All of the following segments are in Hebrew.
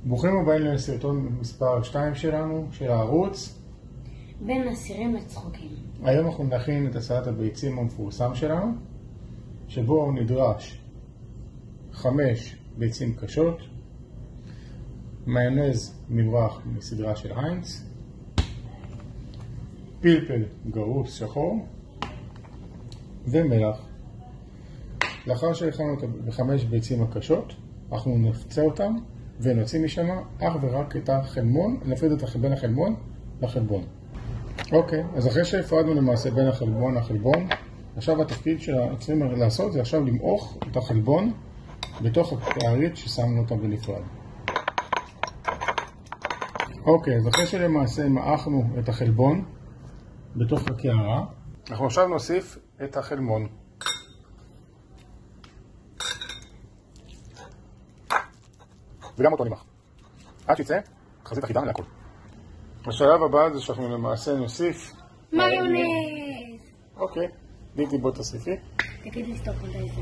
ברוכים הבאים לסרטון מספר 2 שלנו, של הערוץ בין אסירים לצחוקים. היום אנחנו נכין את סלט הביצים המפורסם שלנו, שבו נדרש 5 ביצים קשות, מיונז ממרח מסדרה של היינץ, פלפל גרוס שחור ומלח. לאחר שהכנו את 5 ביצים הקשות, אנחנו נפצה אותם ונוציא משם אך ורק את החלבון, נפריד את בין החלבון לחלבון. אוקיי, אז אחרי שהפרדנו למעשה בין החלבון לחלבון, עכשיו התפקיד שצריכים לעשות זה עכשיו למעוך את החלבון בתוך הקערית ששמנו אותה בנפרד. אוקיי, אז אחרי שלמעשה מעכנו את החלבון בתוך הקערה, אנחנו עכשיו נוסיף את החלבון. וגם אותו נמח. עד שיצא חזית אחידה להכל. השלב הבא זה שאנחנו למעשה נוסיף מיונז! אוקיי, דידי בוא תוסיפי. תגיד לי סטופ מתי זה.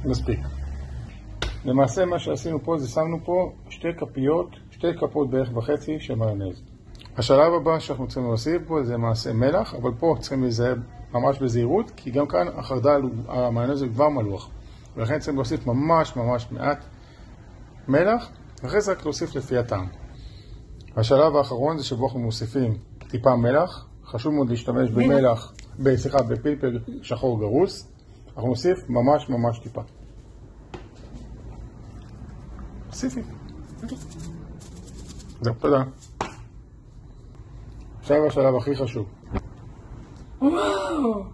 מספיק. למעשה מה שעשינו פה זה שמנו פה 2 כפות בערך וחצי של מיונז. השלב הבא שאנחנו צריכים להוסיף פה זה למעשה מלח, אבל פה צריכים להיזהר ממש בזהירות, כי גם כאן החרדל, המיונז כבר מלוח. ולכן צריכים להוסיף ממש מעט מלח, ואחרי זה רק להוסיף לפי הטעם. השלב האחרון זה שבו אנחנו מוסיפים טיפה מלח, חשוב מאוד להשתמש בפלפל שחור גרוס, אנחנו נוסיף ממש טיפה. תוסיפי. זהו, תודה. עכשיו השלב הכי חשוב. וואו!